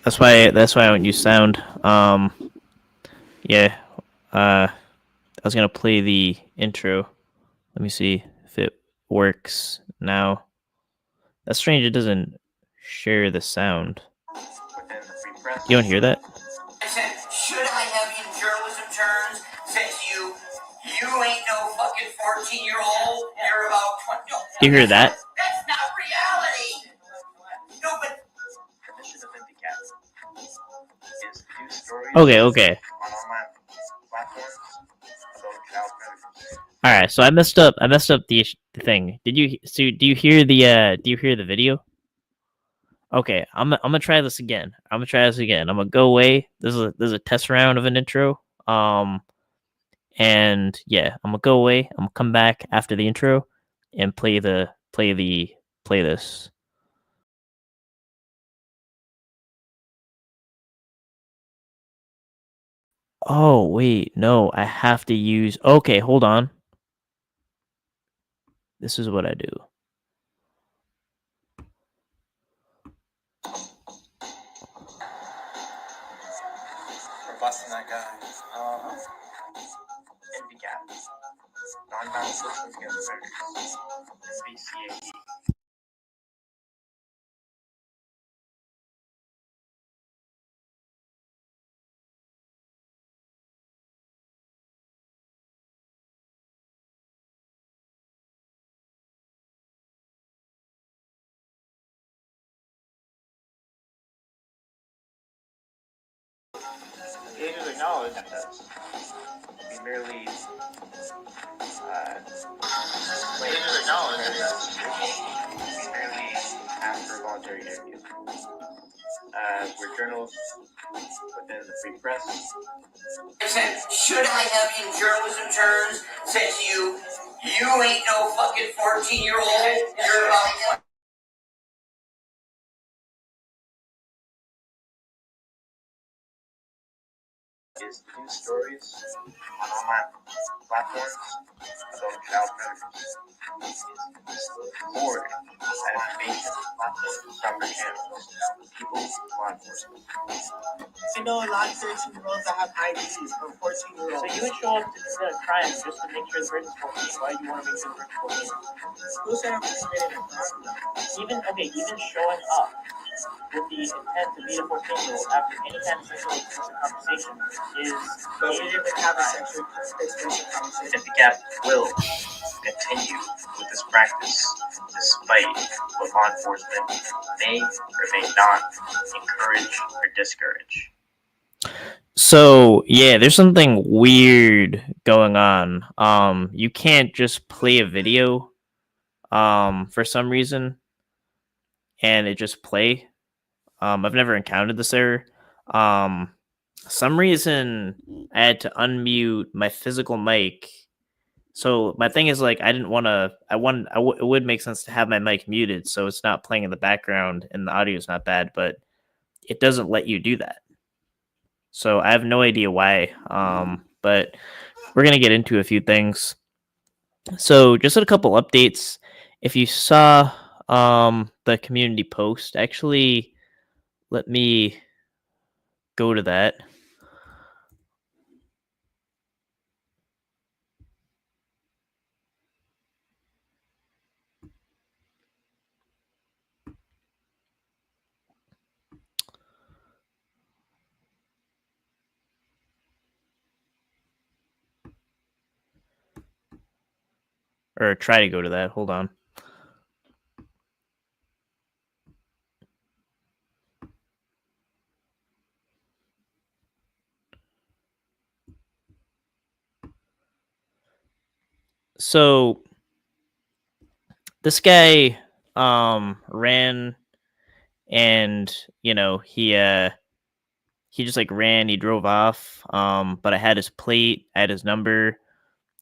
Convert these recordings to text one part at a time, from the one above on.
That's why I don't use sound. Yeah. I was gonna play the intro. Let me see if it works now. That's strange. It doesn't share the sound. You don't hear that? I said, should I have you in journalism terms? Said to you, you ain't no fucking 14-year-old. You're about 20. No, Do you hear that? That's not reality. No, but Okay. All right, so I messed up. The thing. Did you? So do you hear the? Do you hear the video? Okay, I'm gonna try this again. I'm gonna go away. This is a test round of an intro. And yeah, I'm gonna go away. I'm gonna come back after the intro and play this. Oh wait, no, I have to use. Okay, hold on. This is what I do. we're busting that guy. Handicap. Non-violent systems against predators. SBCAD. It is acknowledged that we merely wait. It is acknowledged we merely ask for voluntary interviews. We're journalists within the free press. I said, should I have you in journalism terms? Said to you, you ain't no fucking 14-year-old. You're about is news stories on online platforms about child predators. Board that information platforms, summer channels, people, law enforcement. I know a lot of 13-year-olds that have IDs from 14-year-olds. So you would show up to commit a crime just to make sure the person's 14. Why do you want to make sure the person's 14? Who said I'm committing a crime? Even showing up with the intent to meet a 14-year-old after any kind of sexual conversation is have a sexual conversation. And the gap will continue with this practice despite what law enforcement may or may not encourage or discourage. So yeah, there's something weird going on. You can't just play a video, for some reason, and it just play. I've never encountered this error. Some reason I had to unmute my physical mic. So my thing is like I didn't want to. It would make sense to have my mic muted so it's not playing in the background and the audio is not bad, but it doesn't let you do that. So I have no idea why. But we're gonna get into a few things. So just a couple updates. If you saw the community post, actually, let me go to that. Or try to go to that. Hold on. So this guy ran, and he just like ran, he drove off. But I had his plate, I had his number,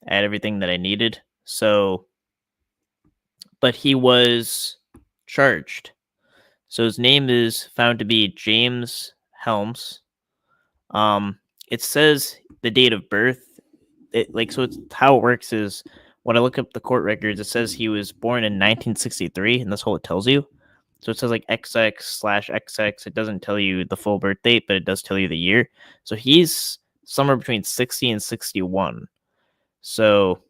I had everything that I needed. So but he was charged. So his name is found to be James Helms. It says the date of birth. So it's how it works is when I look up the court records, it says he was born in 1963, and that's all it tells you. So it says like XX/XX. It doesn't tell you the full birth date, but it does tell you the year. So he's somewhere between 60 and 61. So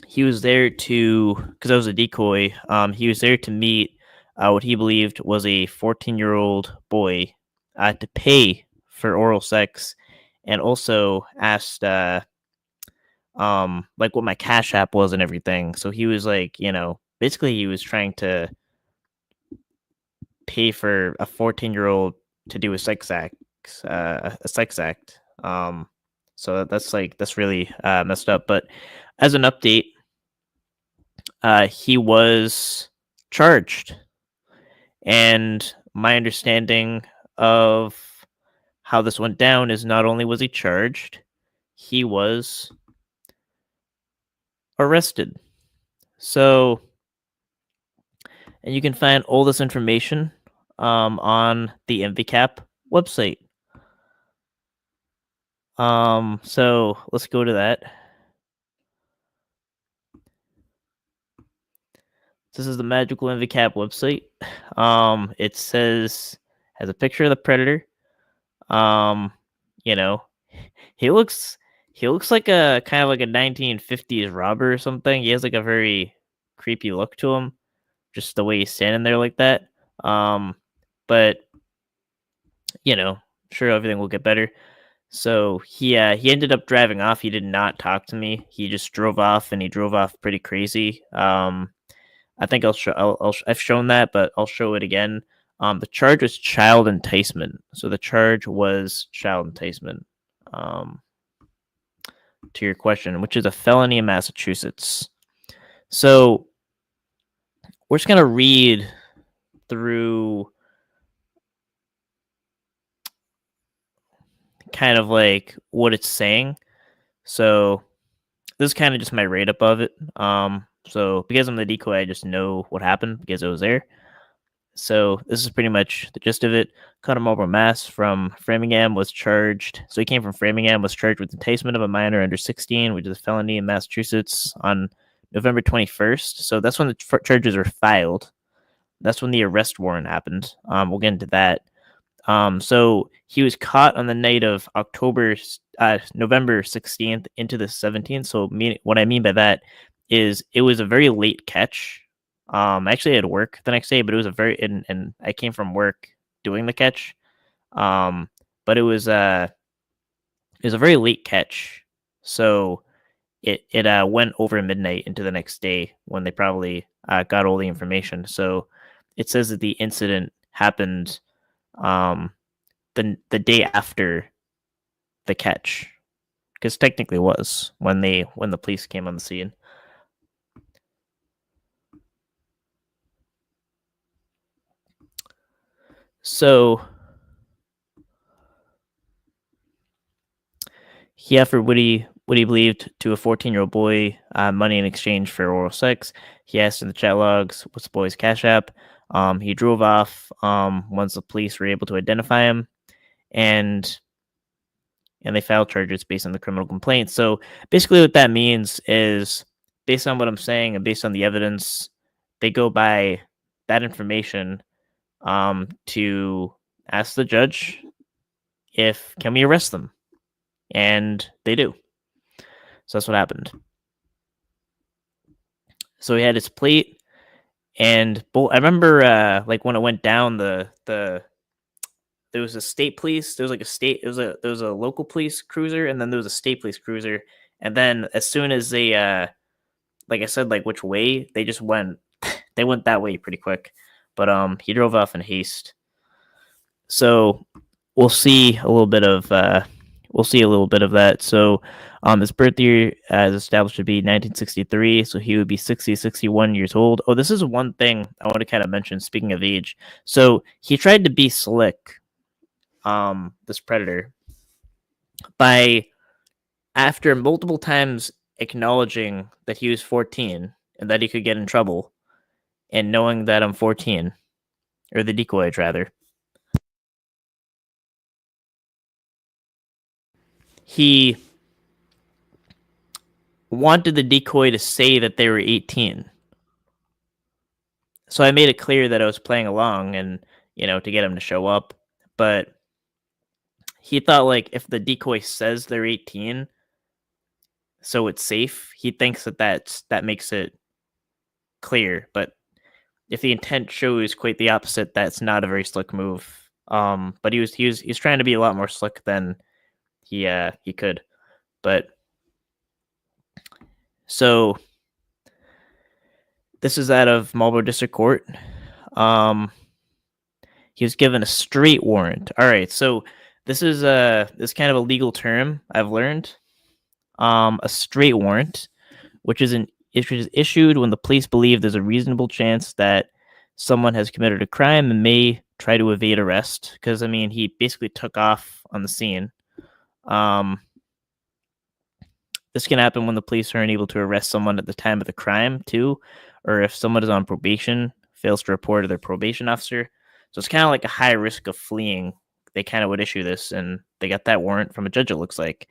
he was there to, because I was a decoy. He was there to meet what he believed was a 14-year-old boy to pay for oral sex, and also asked like what my cash app was and everything. So he was like, basically he was trying to pay for a 14-year-old to do a sex act, a sex act. So that's really messed up. But as an update, he was charged, and my understanding of how this went down is not only was he charged, he was arrested. So, and you can find all this information on the MVCAP website. So let's go to that. This is the magical MVCAP website. It says has a picture of the predator. Um, you know, he looks he looks like a kind of like a 1950s robber or something. He has like a very creepy look to him, just the way he's standing there like that. Um, but sure everything will get better. So he ended up driving off. He did not talk to me. He just drove off, and he drove off pretty crazy. I think I'll show. I've shown that, but I'll show it again. The charge was child enticement. So the charge was child enticement. To your question, which is a felony in Massachusetts. So we're just gonna read through kind of like what it's saying. So this is kind of just my rate up of it. So because I'm the decoy, I just know what happened because I was there. So this is pretty much the gist of it. Conor Marlborough Mass from Framingham was charged. So he came from Framingham, was charged with enticement of a minor under 16, which is a felony in Massachusetts, on November 21st. So that's when the charges were filed. That's when the arrest warrant happened. We'll get into that. So he was caught on the night of November 16th into the 17th. So what I mean by that is it was a very late catch. I actually had work the next day, but it was and I came from work doing the catch. But it was a very late catch. So it went over midnight into the next day when they probably got all the information. So it says that the incident happened the day after the catch, because technically it was when the police came on the scene. So he offered what he believed to a 14-year-old boy money in exchange for oral sex. He asked in the chat logs what's the boy's cash app. He drove off once the police were able to identify him, and they filed charges based on the criminal complaint. So basically, what that means is, based on what I'm saying and based on the evidence, they go by that information to ask the judge if can we arrest them, and they do. So that's what happened. So he had his plate, and I remember like when it went down, there was a state police. There was like a state. There was a local police cruiser, and then there was a state police cruiser. And then as soon as they, like I said, like which way, they just went. They went that way pretty quick. But he drove off in haste. So we'll see a little bit of that. So his birth year is established to be 1963, so he would be 61 years old. Oh, this is one thing I want to kind of mention, speaking of age. So he tried to be slick, this predator, by, after multiple times acknowledging that he was 14 and that he could get in trouble, and knowing that I'm 14, or the decoy rather, he wanted the decoy to say that they were 18. So I made it clear that I was playing along and, to get him to show up. But he thought like if the decoy says they're 18, so it's safe, he thinks that makes it clear. But if the intent shows quite the opposite, that's not a very slick move. But he was trying to be a lot more slick than he could. But so this is out of Marlboro District Court. He was given a straight warrant. All right, so this is kind of a legal term I've learned. A straight warrant, which is issued when the police believe there's a reasonable chance that someone has committed a crime and may try to evade arrest. Because I mean, he basically took off on the scene. This can happen when the police are unable to arrest someone at the time of the crime, too, or if someone is on probation, fails to report to their probation officer. So it's kind of like a high risk of fleeing. They kind of would issue this, and they got that warrant from a judge, it looks like.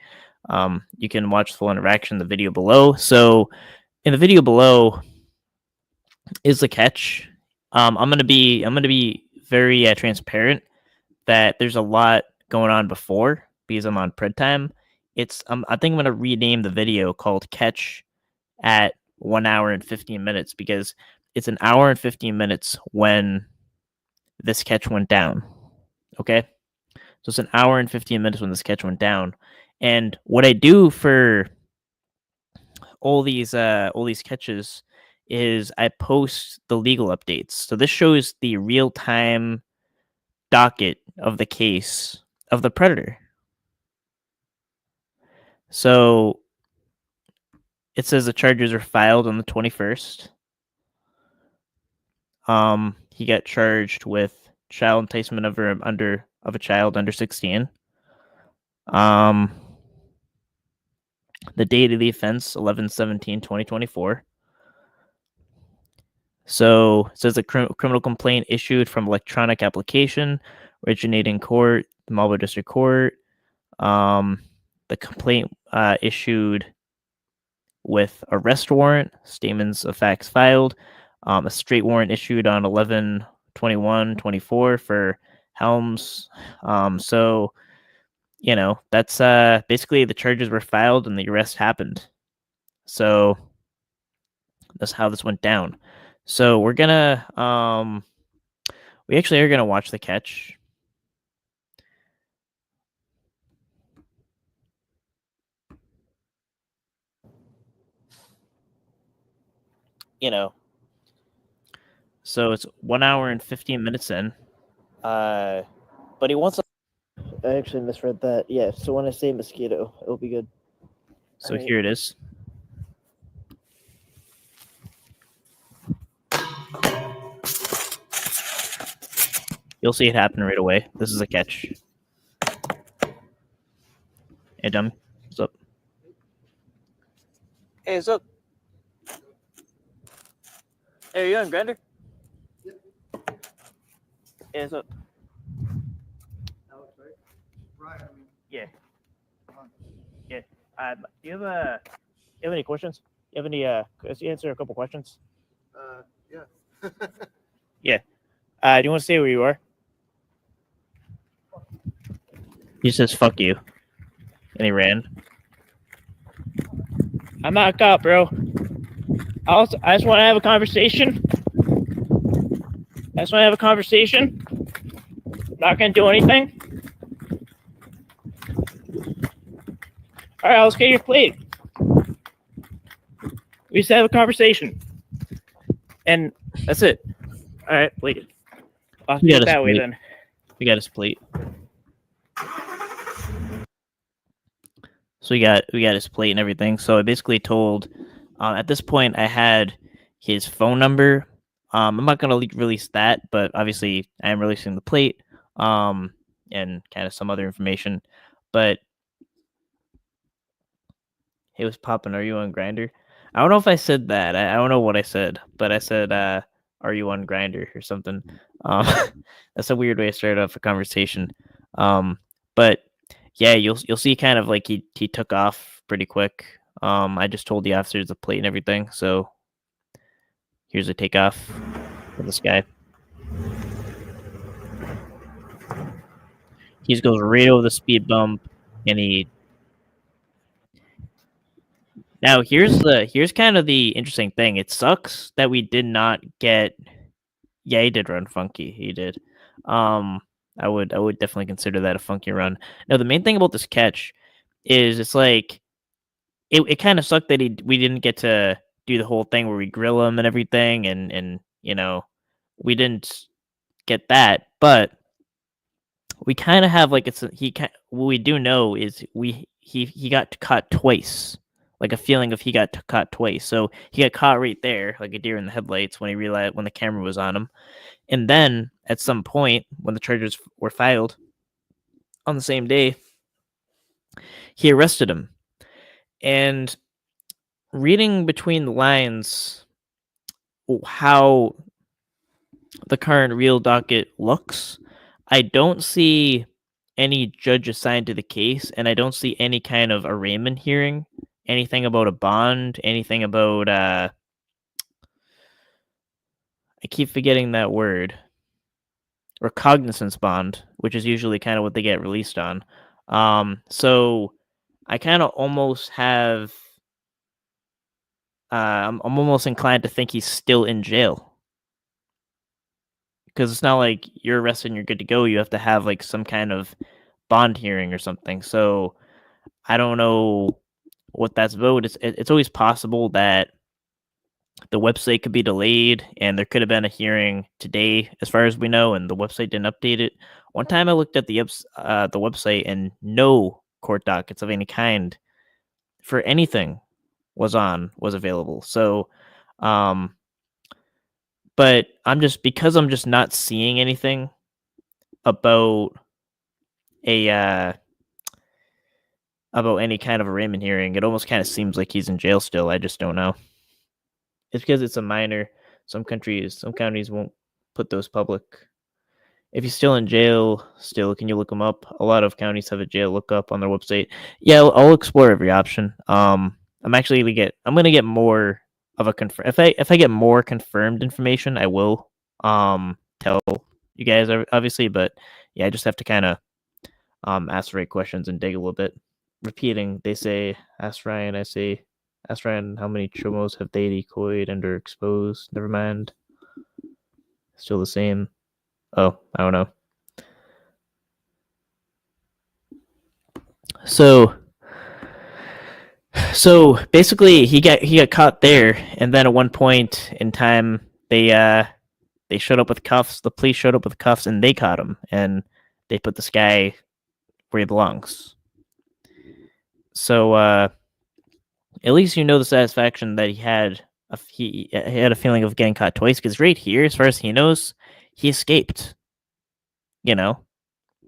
You can watch the full interaction in the video below. So in the video below is the catch. I'm gonna be very transparent that there's a lot going on before because I'm on pred time. I think I'm gonna rename the video called "Catch" at 1 hour and 15 minutes because it's an hour and 15 minutes when this catch went down. Okay, so it's an hour and 15 minutes when this catch went down. And what I do for all these catches is I post the legal updates. So this shows the real time docket of the case of the predator. So it says the charges are filed on the 21st. He got charged with child enticement of a child under 16. The date of the offense, 11/17/2024. So it says a criminal complaint issued from electronic application originating court, the Marlboro District Court. The complaint issued with arrest warrant, statements of facts filed, a straight warrant issued on 11/21/24 for Helms. So that's basically the charges were filed and the arrest happened. So that's how this went down. So we actually are gonna watch the catch. So it's 1 hour and 15 minutes in. But he wants. I actually misread that. Yeah. So when I say mosquito, it'll be good. So right. Here it is. You'll see it happen right away. This is a catch. Hey, dummy. What's up? Hey, what's up? Hey, are you on Grindr? Yep. Hey, what's up? Alex, right? Right. Yeah. Yeah. Do you have any questions? You have any answer a couple questions? Yeah. Yeah. Do you want to say where you are? He says, "Fuck you," and he ran. I'm not a cop, bro. I just want to have a conversation. Not gonna do anything. All right, let's get your plate. We just have a conversation, and that's it. All right, plate it. I'll do it that way then. We got his plate. So we got his plate and everything. So I basically told, at this point I had his phone number. I'm not gonna release that, but obviously I am releasing the plate, and kind of some other information. But he was popping. Are you on Grindr? I don't know if I said that. I don't know what I said, but I said, "Are you on Grindr?" or something. That's a weird way to start off a conversation. But yeah, you'll see kind of like he took off pretty quick. I just told the officers the plate and everything. So here's a takeoff. for this guy. He just goes right over the speed bump, and he. Now here's kind of the interesting thing. It sucks that we did not get. Yeah, he did run funky. He did. Um, I would definitely consider that a funky run. Now the main thing about this catch is it's like it kind of sucked that we didn't get to do the whole thing where we grill him and everything, and we didn't get that, but we kind of have like what we do know is he got caught twice, like a feeling of he got caught twice. So he got caught right there, like a deer in the headlights when he realized when the camera was on him, and then at some point when the charges were filed on the same day, he arrested him. And reading between the lines, how the current real docket looks, I don't see any judge assigned to the case, and I don't see any kind of arraignment hearing, anything about a bond, anything about I keep forgetting that word, recognizance bond, which is usually kind of what they get released on. So I kind of almost have I'm almost inclined to think he's still in jail because it's not like you're arrested and you're good to go. You have to have like some kind of bond hearing or something. So I don't know what that's about. It's always possible that the website could be delayed, and there could have been a hearing today, as far as we know, and the website didn't update it. One time I looked at the website, and no court dockets of any kind for anything was available. So, um, but I'm just not seeing anything about a about any kind of arraignment hearing. It almost kind of seems like he's in jail still. I just don't know. It's because it's a minor. Some counties won't put those public. If he's still in jail, still, can you look him up? A lot of counties have a jail lookup on their website. Yeah, I'll explore every option. I'm gonna get more of a confirm. If I get more confirmed information, I will tell you guys obviously. But yeah, I just have to kind of ask the right questions and dig a little bit. Repeating, they say, ask Ryan. I say, ask Ryan how many chomos have they decoyed and are exposed. Never mind. Still the same. Oh, I don't know. So basically he got caught there, and then at one point in time they showed up with cuffs. The police showed up with cuffs and they caught him, and they put this guy where he belongs. So at least you know the satisfaction that he had a feeling of getting caught twice, because right here, as far as he knows, he escaped. You know,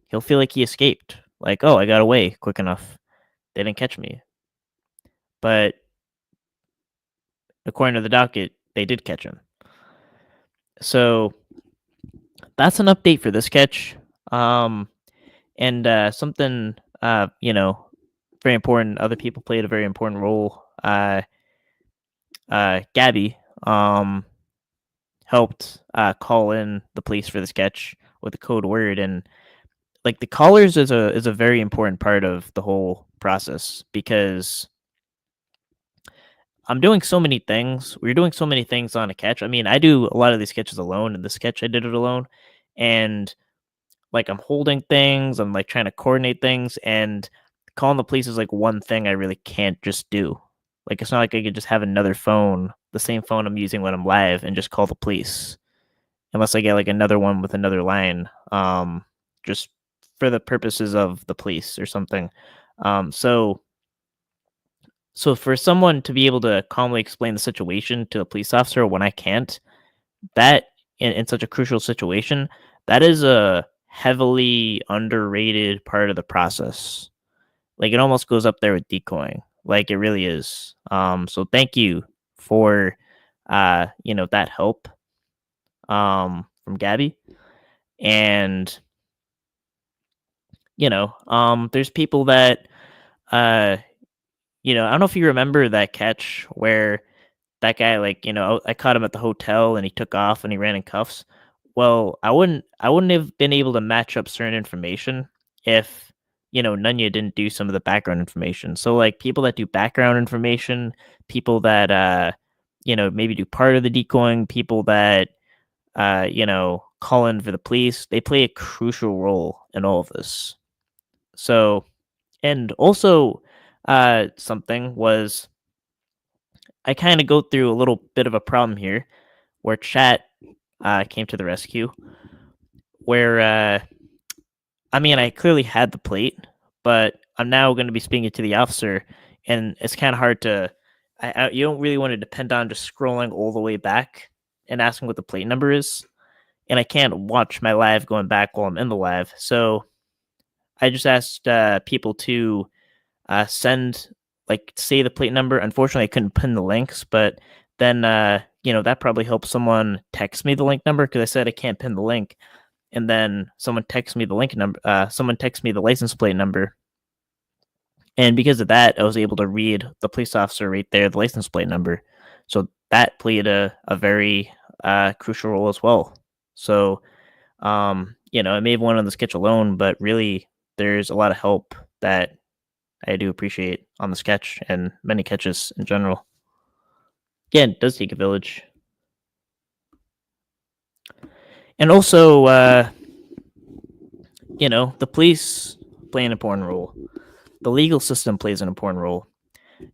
he'll feel like he escaped. Like, oh, I got away quick enough. They didn't catch me. But according to the docket, they did catch him. So that's an update for this catch. And something very important. Other people played a very important role. Gabby helped call in the police for this catch with the code word, and like the callers is a very important part of the whole process, because I'm doing so many things. We're doing so many things on a catch. I mean, I do a lot of these sketches alone, and this sketch I did it alone, and like I'm holding things, I'm like trying to coordinate things, and calling the police is like one thing I really can't just do. Like it's not like I could just have another phone, the same phone I'm using when I'm live, and just call the police, unless I get like another one with another line, just for the purposes of the police or something. So for someone to be able to calmly explain the situation to a police officer when I can't, that in such a crucial situation, that is a heavily underrated part of the process. Like it almost goes up there with decoying. Like it really is. So thank you for that help from Gabby. And there's people that I don't know if you remember that catch where that guy, like, I caught him at the hotel and he took off and he ran in cuffs. Well, I wouldn't have been able to match up certain information if, Nunya didn't do some of the background information. So like people that do background information, people that maybe do part of the decoying, people that call in for the police, they play a crucial role in all of this. So, and also something was, I kind of go through a little bit of a problem here where chat came to the rescue. Where I mean, I clearly had the plate, but I'm now going to be speaking to the officer, and it's kind of hard to. You don't really want to depend on just scrolling all the way back and asking what the plate number is, and I can't watch my live going back while I'm in the live. So I just asked people to send, like, say the plate number. Unfortunately, I couldn't pin the links, but then that probably helps someone text me the link number because I said I can't pin the link, and then someone texts me the link number. Someone texts me the license plate number, and because of that, I was able to read the police officer right there, the license plate number. So that played a very crucial role as well. So I may have won on the sketch alone, but really, there's a lot of help that I do appreciate on the sketch and many catches in general. Yeah, it does take a village. And also, the police play an important role. The legal system plays an important role.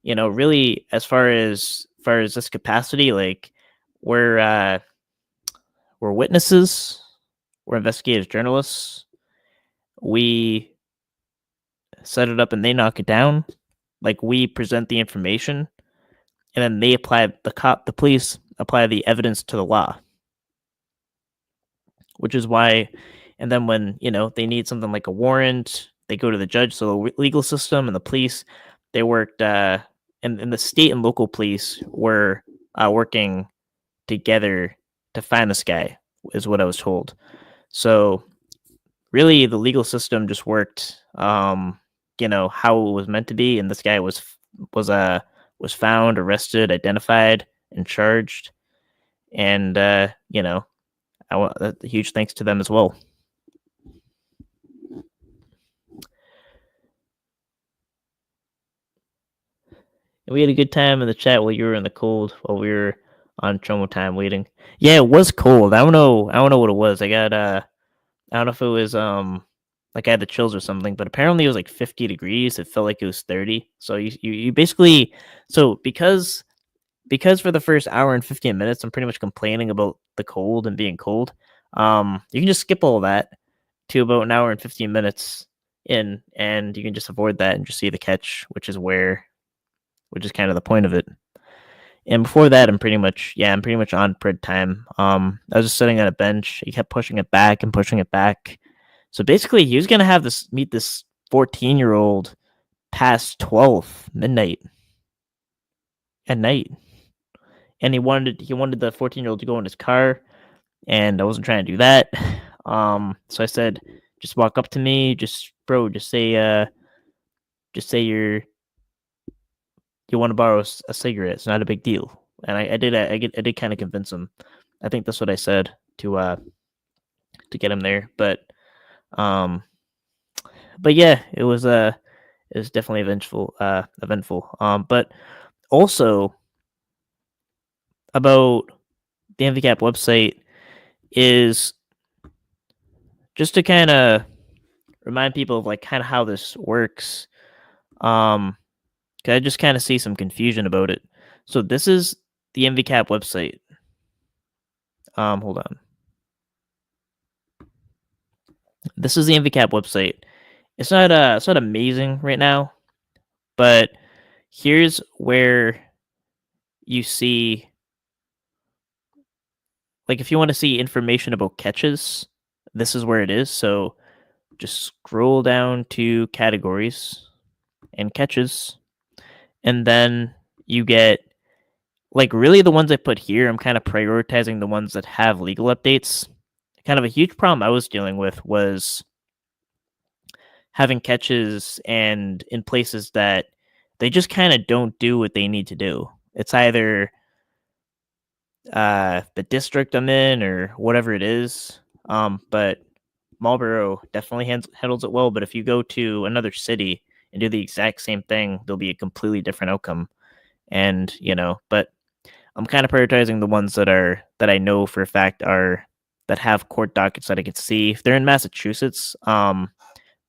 Really, as far as this capacity, like we're we're witnesses, we're investigative journalists. We set it up and they knock it down. Like we present the information, and then they apply the police apply the evidence to the law, which is why. And then when they need something like a warrant, they go to the judge. So the legal system and the police, they worked, and the state and local police were working together to find this guy, is what I was told. So really, the legal system just worked, how it was meant to be, and this guy was found, arrested, identified, and charged. And I want a huge thanks to them as well. And we had a good time in the chat while you were in the cold, while we were on Chomo time waiting. Yeah, it was cold. I don't know what it was. I don't know if it was like I had the chills or something, but apparently it was like 50 degrees. It felt like it was 30. So you basically, so because for the first hour and 15 minutes I'm pretty much complaining about the cold and being cold. You can just skip all that to about an hour and 15 minutes in, and you can just avoid that and just see the catch, which is kind of the point of it. And before that, I'm pretty much on pred time. I was just sitting on a bench. He kept pushing it back and pushing it back. So basically, he was gonna meet this 14-year-old past 12 midnight at night, and he wanted the 14-year-old to go in his car, and I wasn't trying to do that. So I said, just walk up to me, just say you want to borrow a cigarette. It's not a big deal. And I did kind of convince him. I think that's what I said to get him there. But yeah, it was definitely eventful. But also about the MVCAP website is just to kind of remind people of like kind of how this works. I just kind of see some confusion about it. So this is the MVCAP website. Hold on. This is the MVCAP website. It's not amazing right now, but here's where you see, like, if you want to see information about catches, this is where it is. So just scroll down to categories and catches, and then you get, like, really the ones I put here. I'm kind of prioritizing the ones that have legal updates. Kind of a huge problem I was dealing with was having catches and in places that they just kind of don't do what they need to do. It's either the district I'm in or whatever it is. But Marlboro definitely handles it well. But if you go to another city and do the exact same thing, there'll be a completely different outcome. And but I'm kind of prioritizing the ones that I know for a fact are that have court dockets that I could see. If they're in Massachusetts,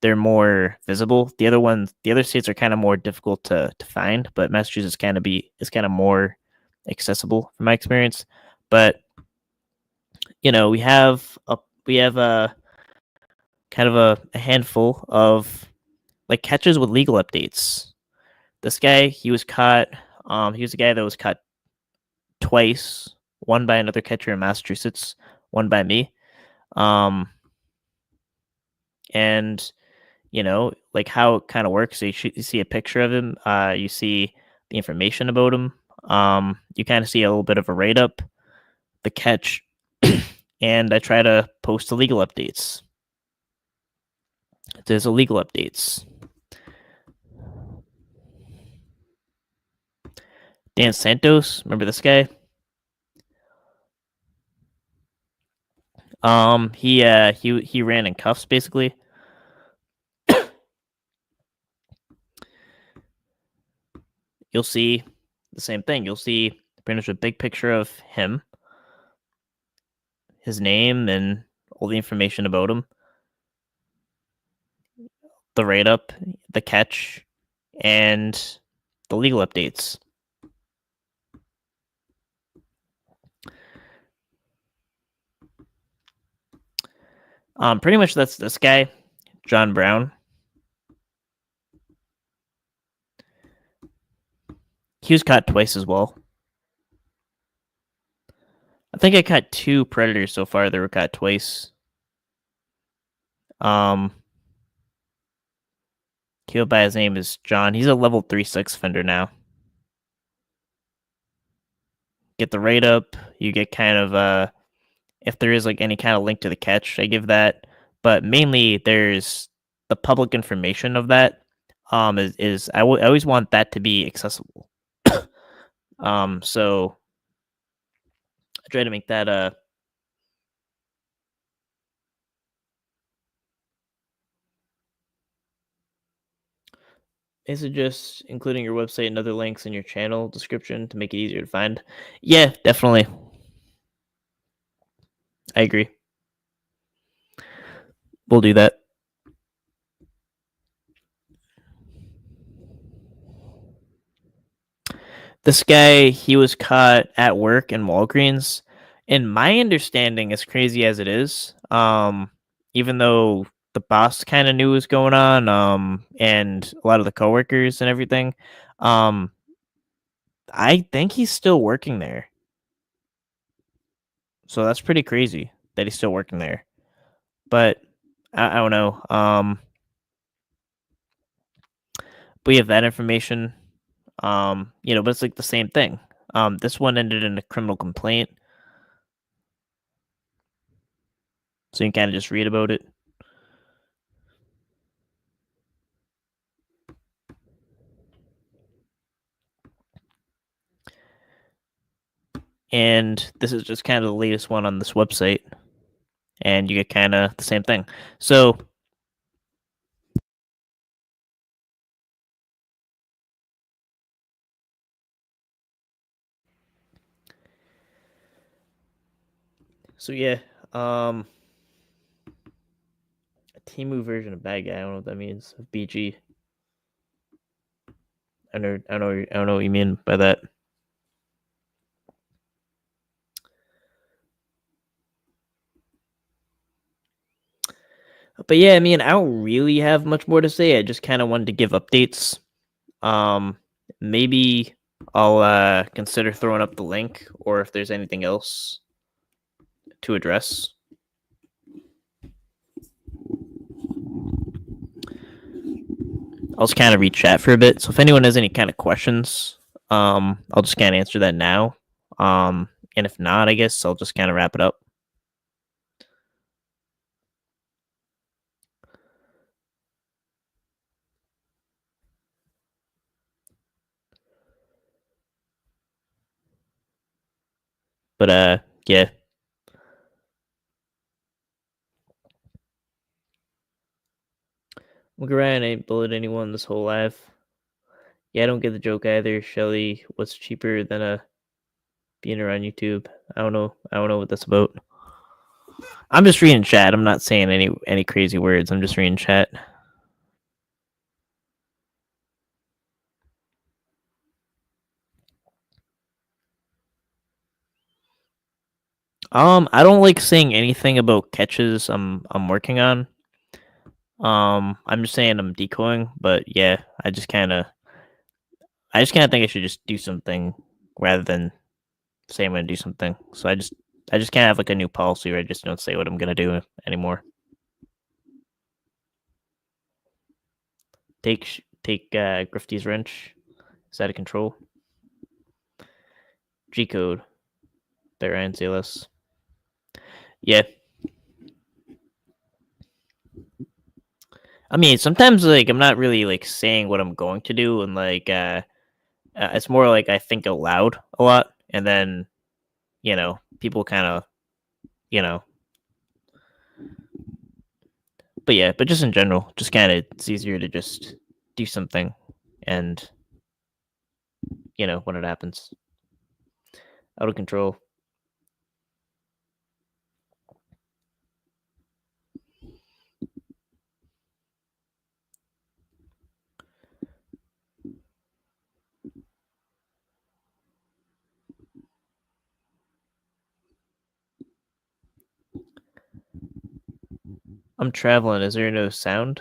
they're more visible. The other states are kind of more difficult to find, but Massachusetts is kind of more accessible from my experience. But we have a kind of a handful of like catches with legal updates. This guy, he was caught. He was a guy that was caught twice, one by another catcher in Massachusetts, one by me. Um, and like how it kind of works. So you see a picture of him. You see the information about him. You kind of see a little bit of a write up, the catch, and I try to post the legal updates. There's illegal updates. Dan Santos, remember this guy? He ran in cuffs basically. You'll see the same thing. You'll see pretty much a big picture of him, his name, and all the information about him. The write up, the catch, and the legal updates. Pretty much that's this guy, John Brown. He was caught twice as well. I think I caught two predators so far that were caught twice. Um, Killed by his name is John. He's a level 3/6 fender now. Get the rate up. You get kind of if there is like any kind of link to the catch, I give that. But mainly there's the public information of that. I always want that to be accessible. So I try to make that Is it just including your website and other links in your channel description to make it easier to find? Yeah, definitely. I agree. We'll do that. This guy, he was caught at work in Walgreens. In my understanding, as crazy as it is, even though the boss kind of knew what was going on, and a lot of the coworkers and everything, um, I think he's still working there. So that's pretty crazy that he's still working there. But I don't know. We have that information. But it's like the same thing. This one ended in a criminal complaint, so you can kind of just read about it. And this is just kind of the latest one on this website, and you get kind of the same thing. So yeah, a Timu version of bad guy. I don't know what that means. BG. I don't know what you mean by that. But yeah, I mean, I don't really have much more to say. I just kind of wanted to give updates. Maybe I'll consider throwing up the link, or if there's anything else to address. I'll just kind of read chat for a bit. So if anyone has any kind of questions, I'll just kind of answer that now. And if not, I guess I'll just kind of wrap it up. But yeah. Look around, ain't bullied anyone this whole life. Yeah, I don't get the joke either. Shelly, what's cheaper than a beginner on YouTube? I don't know. I don't know what that's about. I'm just reading chat. I'm not saying any crazy words. I'm just reading chat. I don't like saying anything about catches I'm working on. I'm just saying I'm decoying, but yeah, I just kind of think I should just do something rather than say I'm gonna do something. So I just kind of have like a new policy where I just don't say what I'm gonna do anymore. Take Grifty's wrench. Is out of control. G code. Better and CLS. Yeah. I mean, sometimes like I'm not really like saying what I'm going to do, and like it's more like I think out loud a lot, and then people kind of you know. But yeah, but just in general, just kind of it's easier to just do something, and when it happens, out of control. I'm traveling. Is there no sound?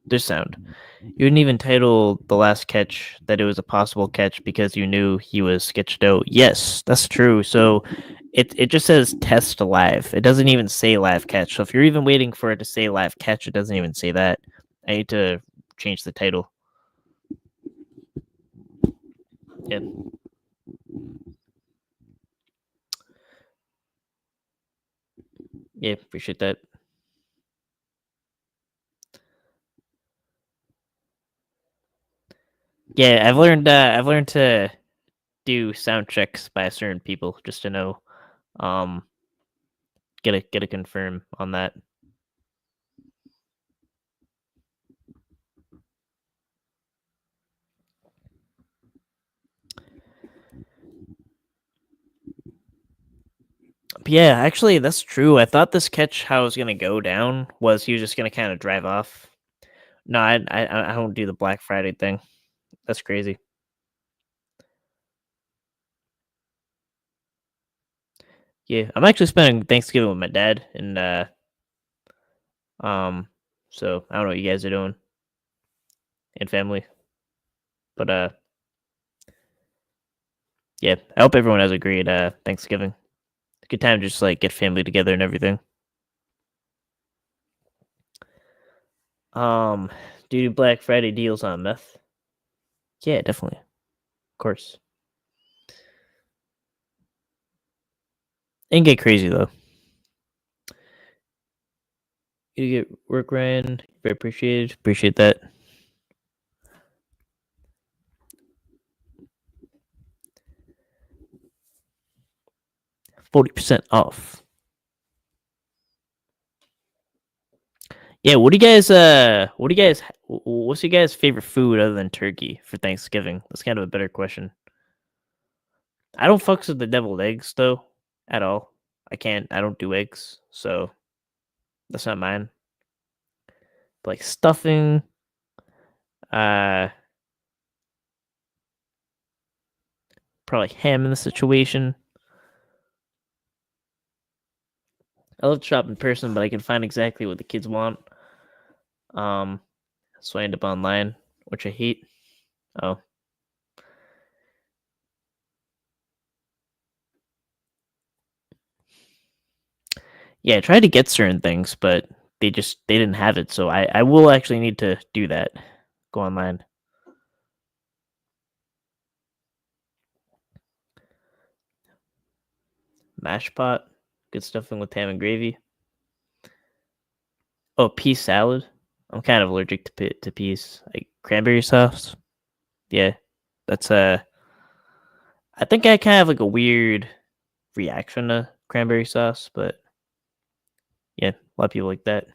There's sound. You didn't even title the last catch that it was a possible catch because you knew he was sketched out. Yes, that's true. So it just says test live. It doesn't even say live catch. So if you're even waiting for it to say live catch, it doesn't even say that. I need to change the title. Yeah. Yeah, appreciate that. Yeah, I've learned to do sound checks by certain people just to know um get a confirm on that. But yeah, actually that's true. I thought this catch how it was gonna go down was he was just gonna kind of drive off. No, I don't do the Black Friday thing. That's crazy. Yeah, I'm actually spending Thanksgiving with my dad, and um, so I don't know what you guys are doing in family, but yeah, I hope everyone has a great Thanksgiving. Good time to just like get family together and everything. Um, do you do Black Friday deals on meth? Yeah, definitely, of course. And get crazy though. You get work, Ryan. Very appreciated. Appreciate that. 40% off. Yeah, what's your guys' favorite food other than turkey for Thanksgiving? That's kind of a better question. I don't fucks with the deviled eggs though, at all. I don't do eggs, so that's not mine. But like stuffing, uh probably ham in the situation. I love to shop in person, but I can find exactly what the kids want. Um so I end up online, which I hate. Oh. Yeah, I tried to get certain things, but they didn't have it, so I will actually need to do that. Go online. Mash pot, good stuffing with ham and gravy. Oh, pea salad. I'm kind of allergic to peas. Like cranberry sauce. Yeah, that's I think I kind of have like a weird reaction to cranberry sauce, but yeah, a lot of people like that.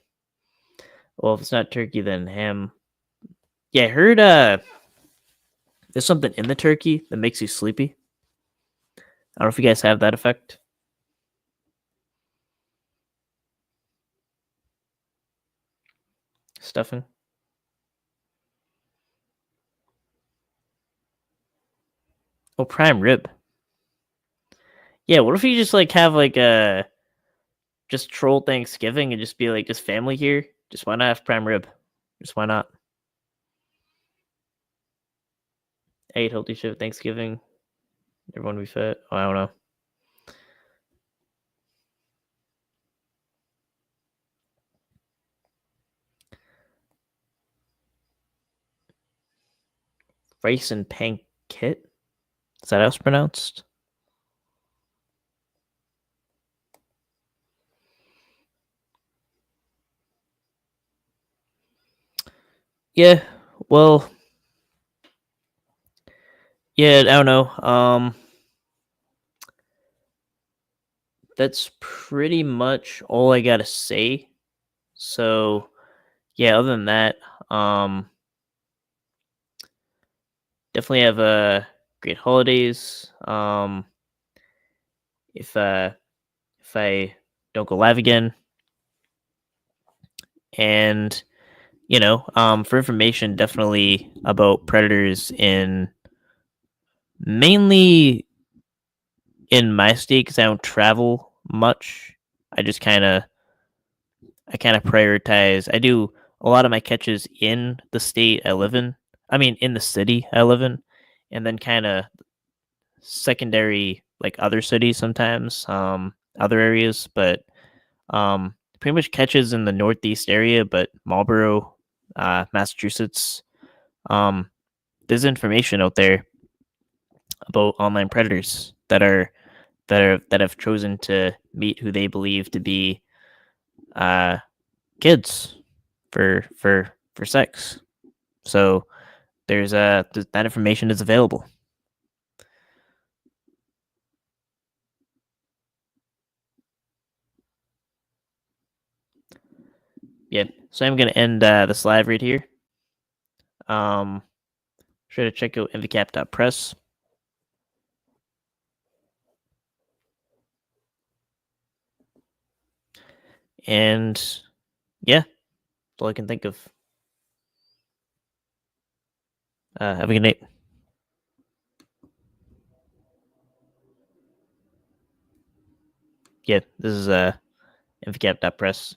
Well, if it's not turkey, then ham. Yeah, I heard there's something in the turkey that makes you sleepy. I don't know if you guys have that effect. Stuffing. Oh, prime rib. Yeah, what if you just like have like a just troll Thanksgiving and just be like just family here? Just why not have prime rib? Just why not? I ate healthy shit at Thanksgiving. Everyone be fat. Oh, I don't know. Rice and pancit? Is that how it's pronounced? Yeah. Well, yeah, I don't know. That's pretty much all I gotta say. So yeah, other than that, definitely have a great holidays. If I don't go live again, and for information, definitely about predators in mainly in my state because I don't travel much. I just kind of prioritize. I do a lot of my catches in the state I live in. I mean, in the city I live in, and then kind of secondary like other cities sometimes, other areas, but pretty much catches in the northeast area, but Marlboro, Massachusetts. Um, there's information out there about online predators that have chosen to meet who they believe to be uh, kids for sex. So that information is available. Yeah. So I'm gonna end this live right here. Um, sure to check out invicap.press. And yeah, that's all I can think of. Have a good night. Yeah, this is invicap.press.